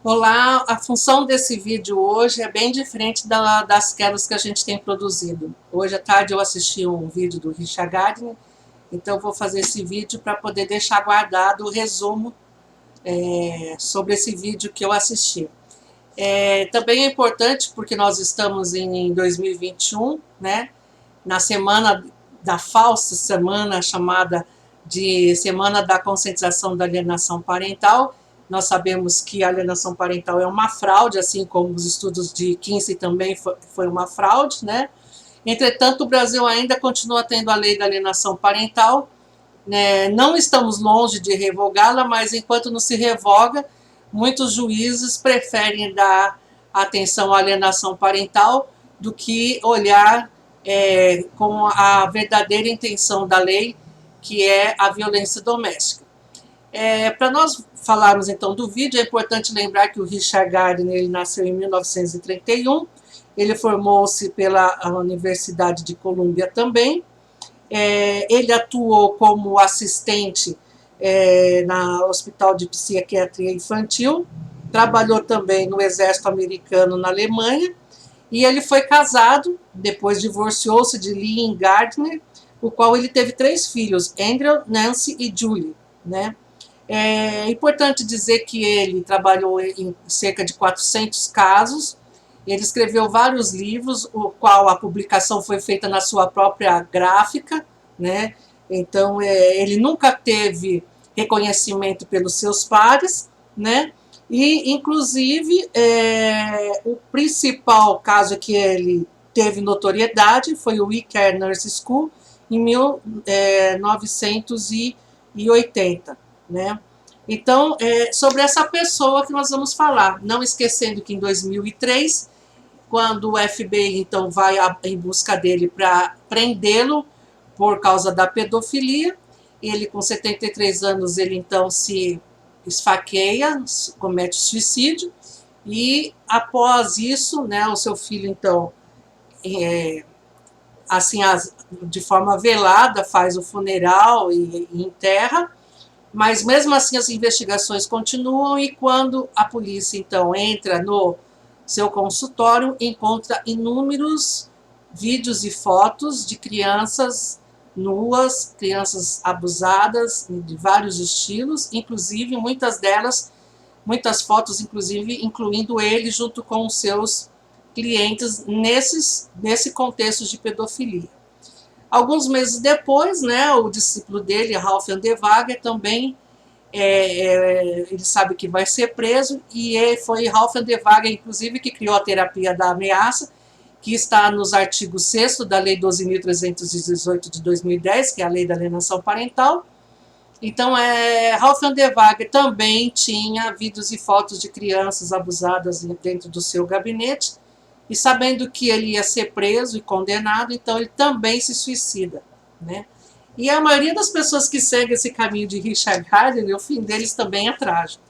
Olá, a função desse vídeo hoje é bem diferente das quedas que a gente tem produzido. Hoje à tarde eu assisti um vídeo do Richard Gardner, então eu vou fazer esse vídeo para poder deixar guardado o resumo sobre esse vídeo que eu assisti. Também é importante porque nós estamos em 2021, né, na semana da falsa semana chamada de Semana da Conscientização da Alienação Parental. Nós sabemos que a alienação parental é uma fraude, assim como os estudos de Kinsey também foi uma fraude, né? Entretanto, o Brasil ainda continua tendo a lei da alienação parental, né? Não estamos longe de revogá-la, mas enquanto não se revoga, muitos juízes preferem dar atenção à alienação parental do que olhar com a verdadeira intenção da lei, que é a violência doméstica. Para nós falarmos então do vídeo, é importante lembrar que o Richard Gardner ele nasceu em 1931, ele formou-se pela Universidade de Colômbia também, ele atuou como assistente no Hospital de Psiquiatria Infantil, trabalhou também no Exército Americano na Alemanha, e ele foi casado, depois divorciou-se de Lynn Gardner, o qual ele teve 3 filhos, Andrew, Nancy e Julie, né? É importante dizer que ele trabalhou em cerca de 400 casos, ele escreveu vários livros, o qual a publicação foi feita na sua própria gráfica, né? Então, ele nunca teve reconhecimento pelos seus pares, né? E, inclusive, o principal caso que ele teve notoriedade foi o We Care Nurse School, em 1980. Né? Então, sobre essa pessoa que nós vamos falar, não esquecendo que em 2003, quando o FBI então vai em busca dele para prendê-lo por causa da pedofilia, ele com 73 anos, ele então se esfaqueia, comete suicídio, e após isso, né, o seu filho então, assim, de forma velada, faz o funeral e enterra. Mas mesmo assim as investigações continuam e quando a polícia então entra no seu consultório, encontra inúmeros vídeos e fotos de crianças nuas, crianças abusadas de vários estilos, inclusive muitas fotos inclusive incluindo ele junto com os seus clientes nesse contexto de pedofilia. Alguns meses depois, né, o discípulo dele, Ralph Andewager, também ele sabe que vai ser preso, e foi Ralph Andewager, inclusive, que criou a terapia da ameaça, que está nos artigos 6º da Lei 12.318 de 2010, que é a Lei da Alienação Parental. Então, Ralph Andewager também tinha vídeos e fotos de crianças abusadas dentro do seu gabinete, e sabendo que ele ia ser preso e condenado, então ele também se suicida, né? E a maioria das pessoas que seguem esse caminho de Richard Gardner, o fim deles também é trágico.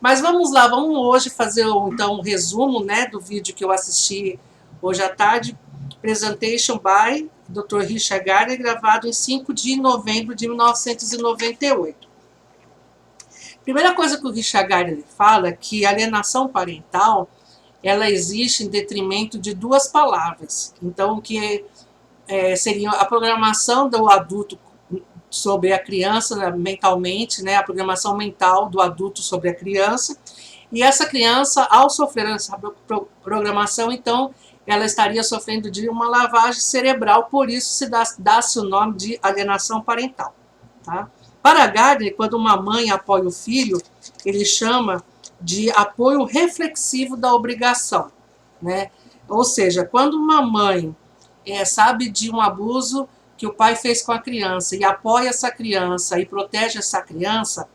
Mas vamos lá, vamos hoje fazer então um resumo, né, do vídeo que eu assisti hoje à tarde, Presentation by Dr. Richard Gardner, gravado em 5 de novembro de 1998. Primeira coisa que o Richard Gardner fala é que a alienação parental ela existe em detrimento de 2 palavras. Então, que seria a programação do adulto sobre a criança, né, mentalmente, né, a programação mental do adulto sobre a criança. E essa criança, ao sofrer essa programação, então, ela estaria sofrendo de uma lavagem cerebral, por isso se dá-se o nome de alienação parental. Tá? Para Gardner, quando uma mãe apoia o filho, ele chama de apoio reflexivo da obrigação, né? Ou seja, quando uma mãe sabe de um abuso que o pai fez com a criança e apoia essa criança e protege essa criança,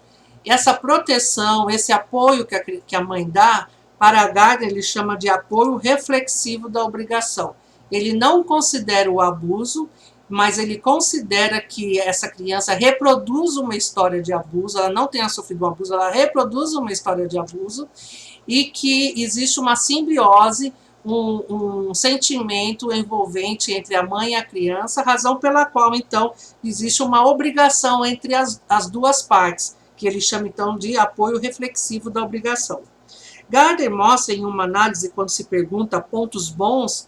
essa proteção, esse apoio que a mãe dá, para Gardner ele chama de apoio reflexivo da obrigação. Ele não considera o abuso, mas ele considera que essa criança reproduz uma história de abuso, ela não tenha sofrido um abuso, ela reproduz uma história de abuso, e que existe uma simbiose, um sentimento envolvente entre a mãe e a criança, razão pela qual, então, existe uma obrigação entre as 2 partes, que ele chama, então, de apoio reflexivo da obrigação. Gardner mostra em uma análise, quando se pergunta pontos bons,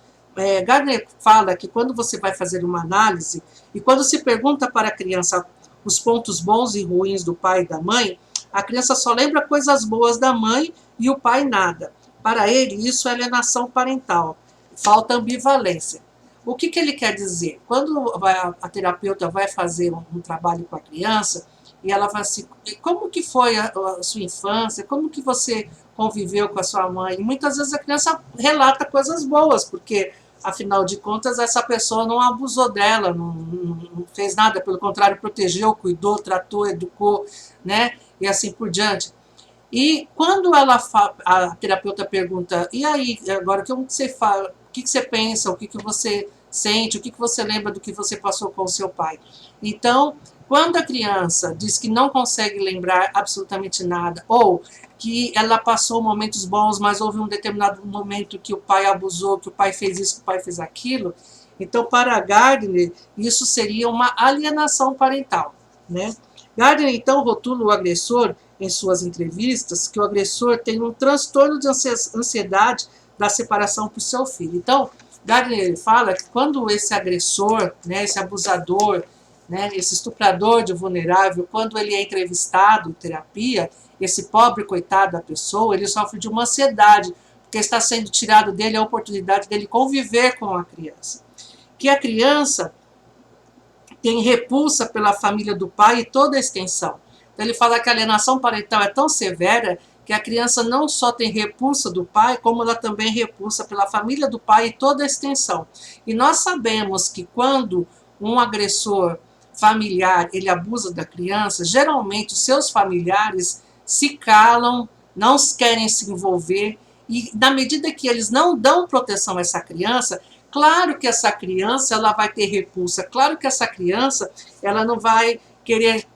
Gardner fala que quando você vai fazer uma análise, e quando se pergunta para a criança os pontos bons e ruins do pai e da mãe, a criança só lembra coisas boas da mãe e o pai nada. Para ele, isso é alienação parental. Falta ambivalência. O que ele quer dizer? Quando a terapeuta vai fazer um trabalho com a criança, e ela vai assim, como que foi a sua infância? Como que você conviveu com a sua mãe? E muitas vezes a criança relata coisas boas, porque, afinal de contas, essa pessoa não abusou dela, não fez nada, pelo contrário, protegeu, cuidou, tratou, educou, né? E assim por diante. E quando a terapeuta pergunta, e aí, agora, o que você fala, o que você pensa, o que você sente, o que você lembra do que você passou com o seu pai? Então, quando a criança diz que não consegue lembrar absolutamente nada, ou que ela passou momentos bons, mas houve um determinado momento que o pai abusou, que o pai fez isso, que o pai fez aquilo, então, para Gardner, isso seria uma alienação parental, né? Gardner, então, rotula o agressor em suas entrevistas que o agressor tem um transtorno de ansiedade da separação para o seu filho. Então, Gardner fala que quando esse agressor, né, esse abusador, né, esse estuprador de vulnerável, quando ele é entrevistado em terapia, esse pobre coitado da pessoa, ele sofre de uma ansiedade, porque está sendo tirado dele a oportunidade dele conviver com a criança. Que a criança tem repulsa pela família do pai e toda a extensão. Então, ele fala que a alienação parental é tão severa que a criança não só tem repulsa do pai, como ela também repulsa pela família do pai e toda a extensão. E nós sabemos que quando um agressor familiar ele abusa da criança, geralmente os seus familiares se calam, não querem se envolver, e na medida que eles não dão proteção a essa criança, claro que essa criança ela vai ter repulsa, claro que essa criança ela não vai querer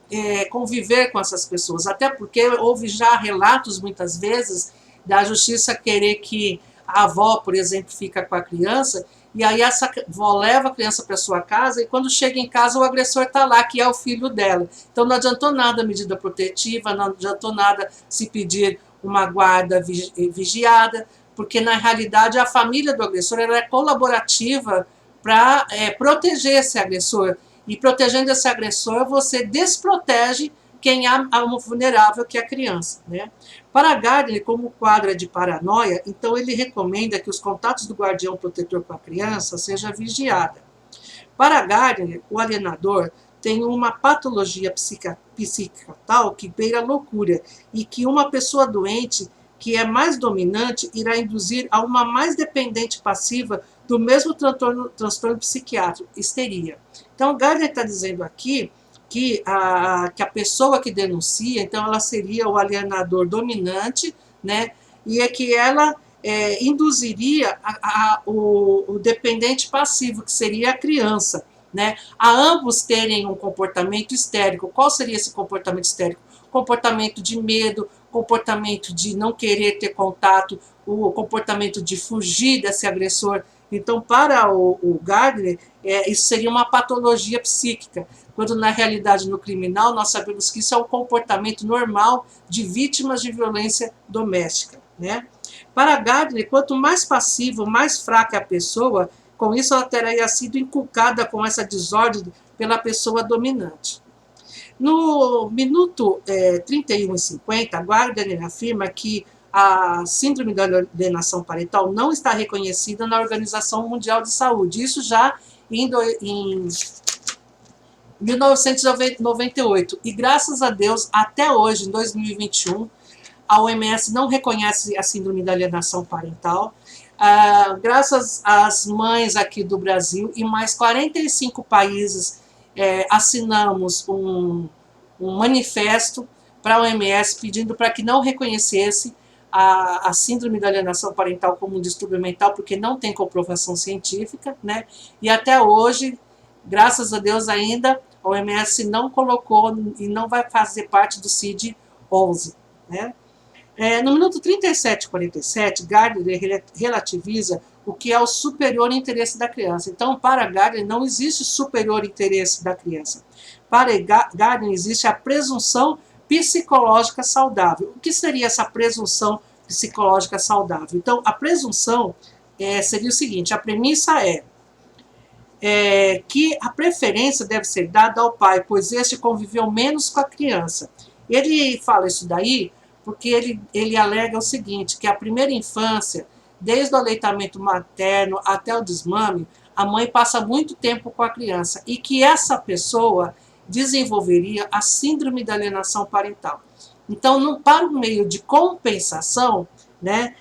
conviver com essas pessoas, até porque houve já relatos muitas vezes da justiça querer que a avó, por exemplo, fica com a criança, e aí essa avó leva a criança para sua casa e quando chega em casa o agressor está lá, que é o filho dela. Então não adiantou nada a medida protetiva, não adiantou nada se pedir uma guarda vigiada, porque na realidade a família do agressor ela é colaborativa para proteger esse agressor. E protegendo esse agressor, você desprotege quem é vulnerável, que é a criança, né? Para Gardner, como o quadro é de paranoia, então ele recomenda que os contatos do guardião protetor com a criança seja vigiada. Para Gardner, o alienador tem uma patologia psíquica tal que beira a loucura e que uma pessoa doente que é mais dominante irá induzir a uma mais dependente passiva do mesmo transtorno psiquiátrico, histeria. Então, Gardner está dizendo aqui que a pessoa que denuncia, então ela seria o alienador dominante, né? E é que ela induziria o dependente passivo, que seria a criança, né? A ambos terem um comportamento histérico. Qual seria esse comportamento histérico? Comportamento de medo, comportamento de não querer ter contato, o comportamento de fugir desse agressor. Então, para o Gardner, isso seria uma patologia psíquica, quando na realidade no criminal nós sabemos que isso é um comportamento normal de vítimas de violência doméstica, né? Para Gardner, quanto mais passivo, mais fraca é a pessoa, com isso ela teria sido inculcada com essa desordem pela pessoa dominante. No minuto 31:50, Gardner afirma que a síndrome da alienação parental não está reconhecida na Organização Mundial de Saúde. Isso já em 1998. E graças a Deus, até hoje, em 2021, a OMS não reconhece a síndrome da alienação parental. Graças às mães aqui do Brasil e mais 45 países assinamos um manifesto para a OMS pedindo para que não reconhecesse a síndrome da alienação parental como um distúrbio mental, porque não tem comprovação científica, né? E até hoje, graças a Deus ainda, a OMS não colocou e não vai fazer parte do CID-11, né? No minuto 37:47, Gardner relativiza o que é o superior interesse da criança. Então, para Gardner, não existe superior interesse da criança. Para Gardner, existe a presunção psicológica saudável. O que seria essa presunção psicológica saudável. Então, a presunção seria o seguinte, a premissa que a preferência deve ser dada ao pai, pois este conviveu menos com a criança. Ele fala isso daí porque ele alega o seguinte, que a primeira infância, desde o aleitamento materno até o desmame, a mãe passa muito tempo com a criança e que essa pessoa desenvolveria a síndrome da alienação parental. Então, para o meio de compensação, né,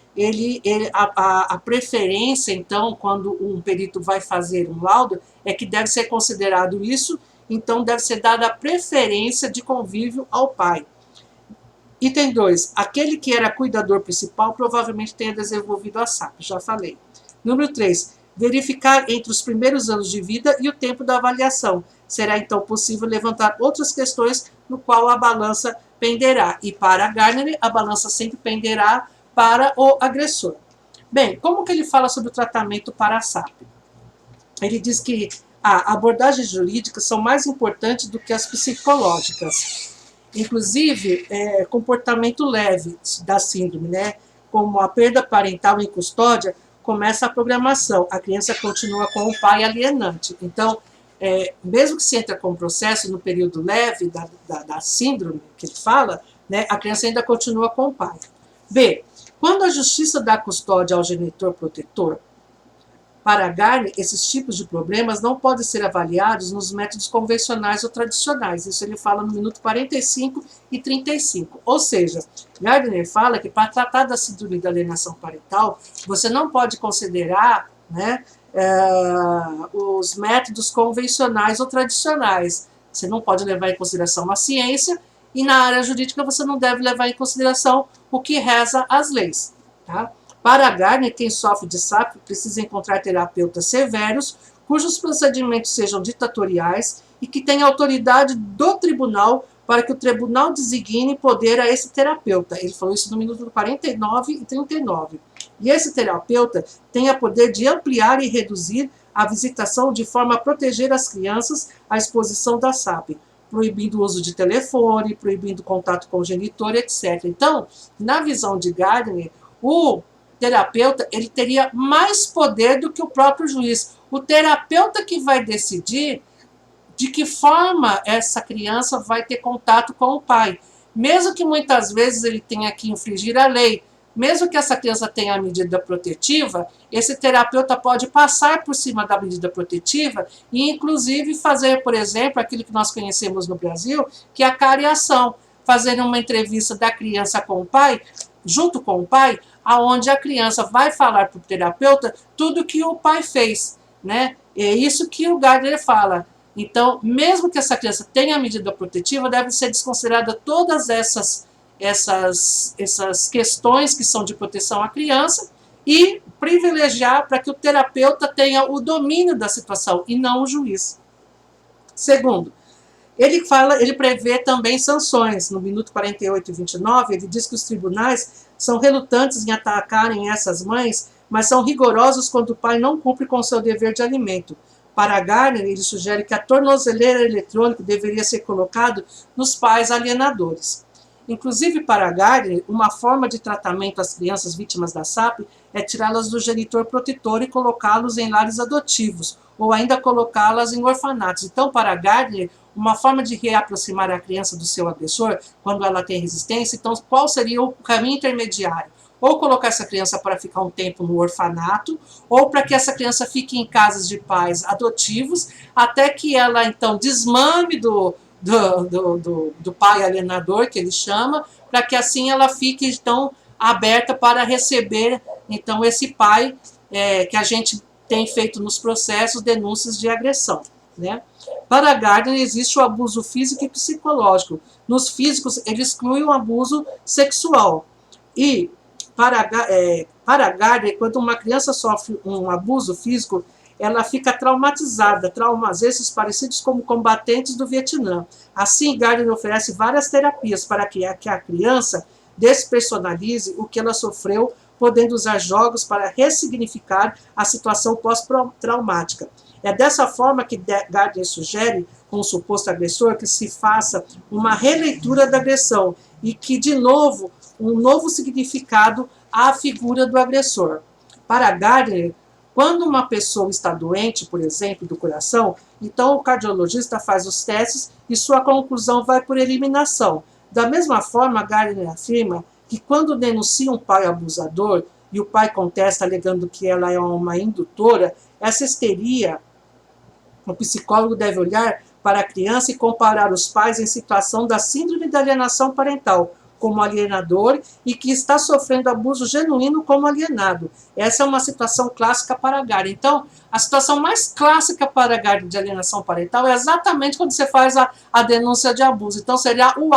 a preferência, então, quando um perito vai fazer um laudo, é que deve ser considerado isso, então deve ser dada a preferência de convívio ao pai. Item 2. Aquele que era cuidador principal provavelmente tenha desenvolvido a SAP, já falei. Número 3. Verificar entre os primeiros anos de vida e o tempo da avaliação. Será então possível levantar outras questões no qual a balança penderá. E para Gardner, a balança sempre penderá para o agressor. Bem, como que ele fala sobre o tratamento para a SAP? Ele diz que abordagens jurídicas são mais importantes do que as psicológicas. Inclusive, comportamento leve da síndrome, né? Como a perda parental em custódia, começa a programação. A criança continua com o pai alienante. Então, mesmo que se entra com o processo no período leve da síndrome, que ele fala, né, a criança ainda continua com o pai. B. Quando a justiça dá custódia ao genitor protetor, para Gardner, esses tipos de problemas não podem ser avaliados nos métodos convencionais ou tradicionais. Isso ele fala no minuto 45 e 35. Ou seja, Gardner fala que para tratar da síndrome da alienação parental, você não pode considerar, né, os métodos convencionais ou tradicionais. Você não pode levar em consideração a ciência e na área jurídica você não deve levar em consideração o que reza as leis, tá? Para Gardner, quem sofre de SAP precisa encontrar terapeutas severos, cujos procedimentos sejam ditatoriais e que tenham autoridade do tribunal para que o tribunal designe poder a esse terapeuta. Ele falou isso no minuto 49 e 39. E esse terapeuta tenha poder de ampliar e reduzir a visitação de forma a proteger as crianças à exposição da SAP, proibindo o uso de telefone, proibindo contato com o genitor, etc. Então, na visão de Gardner, o terapeuta ele teria mais poder do que o próprio juiz. O terapeuta que vai decidir de que forma essa criança vai ter contato com o pai. Mesmo que muitas vezes ele tenha que infringir a lei, mesmo que essa criança tenha a medida protetiva, esse terapeuta pode passar por cima da medida protetiva e, inclusive, fazer, por exemplo, aquilo que nós conhecemos no Brasil, que é a cariação, fazer uma entrevista da criança com o pai, junto com o pai, aonde a criança vai falar para o terapeuta tudo que o pai fez, né? É isso que o Gardner fala. Então, mesmo que essa criança tenha a medida protetiva, deve ser desconsiderada todas essas questões que são de proteção à criança e privilegiar para que o terapeuta tenha o domínio da situação e não o juiz. Segundo, ele prevê também sanções. No minuto 48 e 29, ele diz que os tribunais são relutantes em atacarem essas mães, mas são rigorosos quando o pai não cumpre com o seu dever de alimento. Para Gardner, ele sugere que a tornozeleira eletrônica deveria ser colocada nos pais alienadores. Inclusive, para Gardner, uma forma de tratamento às crianças vítimas da SAP é tirá-las do genitor protetor e colocá-los em lares adotivos, ou ainda colocá-las em orfanatos. Então, para Gardner, uma forma de reaproximar a criança do seu agressor, quando ela tem resistência, então qual seria o caminho intermediário? Ou colocar essa criança para ficar um tempo no orfanato, ou para que essa criança fique em casas de pais adotivos, até que ela, então, desmame do pai alienador, que ele chama, para que assim ela fique, então, aberta para receber, então, esse pai que a gente tem feito nos processos denúncias de agressão, né? Para Gardner, existe o abuso físico e psicológico. Nos físicos, ele exclui o abuso sexual. E, para Gardner, quando uma criança sofre um abuso físico, ela fica traumatizada, traumas esses parecidos como combatentes do Vietnã. Assim, Gardner oferece várias terapias para que a criança despersonalize o que ela sofreu, podendo usar jogos para ressignificar a situação pós-traumática. É dessa forma que Gardner sugere, com o suposto agressor, que se faça uma releitura da agressão e que, de novo, um novo significado à figura do agressor. Para Gardner, quando uma pessoa está doente, por exemplo, do coração, então o cardiologista faz os testes e sua conclusão vai por eliminação. Da mesma forma, Gardner afirma que quando denuncia um pai abusador e o pai contesta alegando que ela é uma indutora, essa histeria, o psicólogo deve olhar para a criança e comparar os pais em situação da síndrome da alienação parental, como alienador e que está sofrendo abuso genuíno como alienado. Essa é uma situação clássica para Gardner. Então, a situação mais clássica para Gardner de alienação parental é exatamente quando você faz a denúncia de abuso. Então, seria o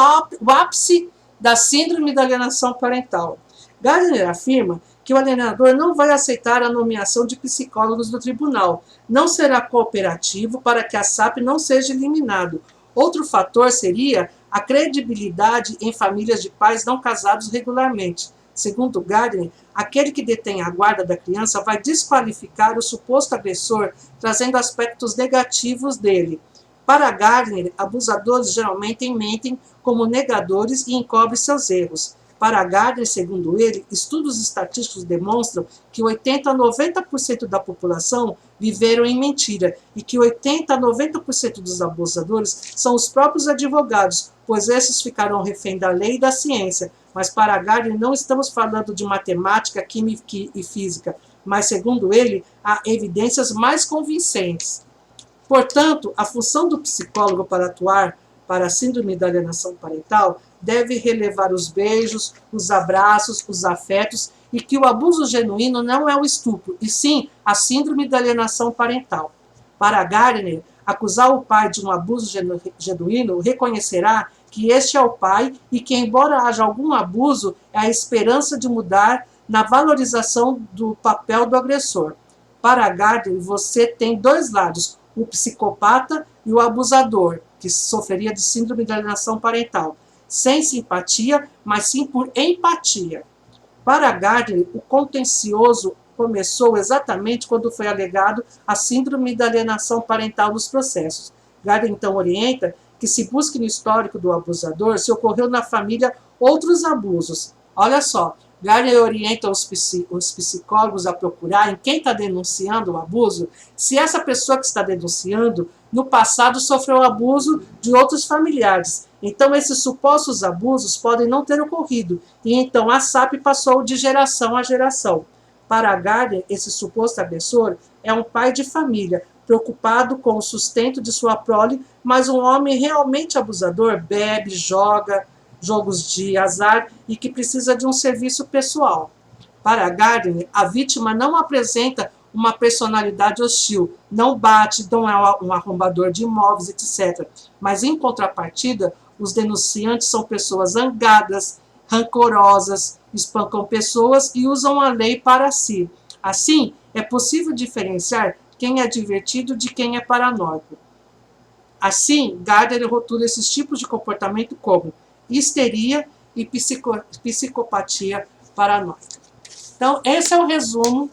ápice da síndrome da alienação parental. Gardner afirma que o alienador não vai aceitar a nomeação de psicólogos do tribunal, não será cooperativo para que a SAP não seja eliminado. Outro fator seria a credibilidade em famílias de pais não casados regularmente. Segundo Gardner, aquele que detém a guarda da criança vai desqualificar o suposto agressor, trazendo aspectos negativos dele. Para Gardner, abusadores geralmente mentem como negadores e encobrem seus erros. Para Gardner, segundo ele, estudos estatísticos demonstram que 80 a 90% da população viveram em mentira e que 80 a 90% dos abusadores são os próprios advogados, pois esses ficaram refém da lei e da ciência. Mas para Gardner não estamos falando de matemática, química e física, mas segundo ele, há evidências mais convincentes. Portanto, a função do psicólogo para atuar para a síndrome da alienação parental deve relevar os beijos, os abraços, os afetos e que o abuso genuíno não é o estupro, e sim a síndrome da alienação parental. Para Gardner, acusar o pai de um abuso genuíno reconhecerá que este é o pai e que, embora haja algum abuso, é a esperança de mudar na valorização do papel do agressor. Para Gardner, você tem dois lados, o psicopata e o abusador, que sofreria de síndrome de alienação parental, sem simpatia, mas sim por empatia. Para Gardner, o contencioso começou exatamente quando foi alegado a síndrome da alienação parental nos processos. Gardner então orienta que se busque no histórico do abusador se ocorreu na família outros abusos. Olha só, Gardner orienta os psicólogos a procurar em quem está denunciando o abuso, se essa pessoa que está denunciando, no passado sofreu abuso de outros familiares. Então, esses supostos abusos podem não ter ocorrido, e então a SAP passou de geração a geração. Para Gardner, esse suposto agressor é um pai de família, preocupado com o sustento de sua prole, mas um homem realmente abusador, bebe, joga, jogos de azar e que precisa de um serviço pessoal. Para Gardner, a vítima não apresenta uma personalidade hostil, não bate, não é um arrombador de imóveis, etc. Mas, em contrapartida, os denunciantes são pessoas zangadas, rancorosas, espancam pessoas e usam a lei para si. Assim, é possível diferenciar quem é divertido de quem é paranoico. Assim, Gardner rotula esses tipos de comportamento como histeria e psicopatia paranoica. Então, esse é o resumo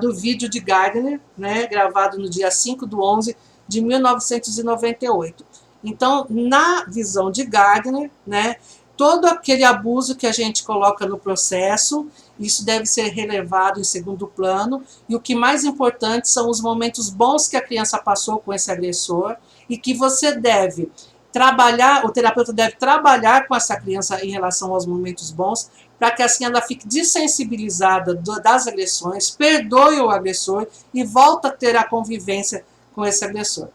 do vídeo de Gardner, né, gravado no dia 5/11 de 1998. Então, na visão de Gardner, né, todo aquele abuso que a gente coloca no processo, isso deve ser relevado em segundo plano, e o que mais importante são os momentos bons que a criança passou com esse agressor, e que você deve trabalhar, o terapeuta deve trabalhar com essa criança em relação aos momentos bons, para que assim ela fique dessensibilizada das agressões, perdoe o agressor e volta a ter a convivência com esse agressor.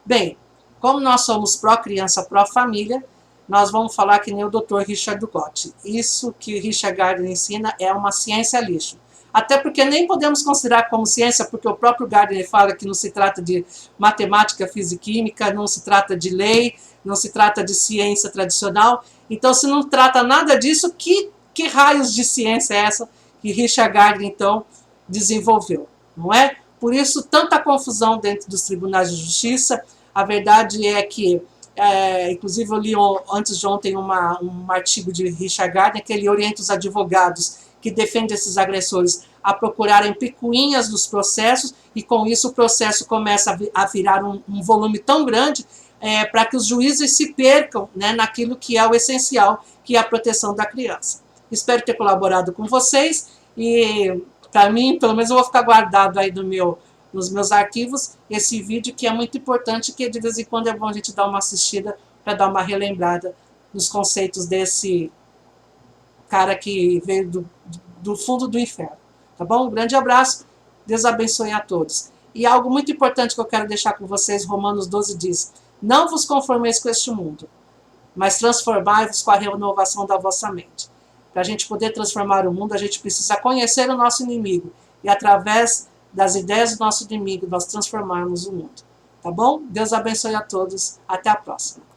Bem, como nós somos pró-criança, pró-família, nós vamos falar que nem o Dr. Richard Ducote. Isso que Richard Gardner ensina é uma ciência lixo. Até porque nem podemos considerar como ciência, porque o próprio Gardner fala que não se trata de matemática, física e química, não se trata de lei, não se trata de ciência tradicional. Então, se não trata nada disso, que raios de ciência é essa que Richard Gardner, então, desenvolveu? Não é? Por isso, tanta confusão dentro dos tribunais de justiça. A verdade é que, inclusive eu li antes de ontem um artigo de Richard Gardner, que ele orienta os advogados que defendem esses agressores a procurarem picuinhas nos processos, e com isso o processo começa a virar um volume tão grande, para que os juízes se percam, né, naquilo que é o essencial, que é a proteção da criança. Espero ter colaborado com vocês e, para mim, pelo menos eu vou ficar guardado aí nos meus arquivos esse vídeo, que é muito importante, que de vez em quando é bom a gente dar uma assistida para dar uma relembrada nos conceitos desse cara que veio do fundo do inferno. Tá bom? Um grande abraço, Deus abençoe a todos. E algo muito importante que eu quero deixar com vocês, Romanos 12 diz: não vos conformeis com este mundo, mas transformai-vos com a renovação da vossa mente. Para a gente poder transformar o mundo, a gente precisa conhecer o nosso inimigo e, através das ideias do nosso inimigo, nós transformarmos o mundo. Tá bom? Deus abençoe a todos. Até a próxima.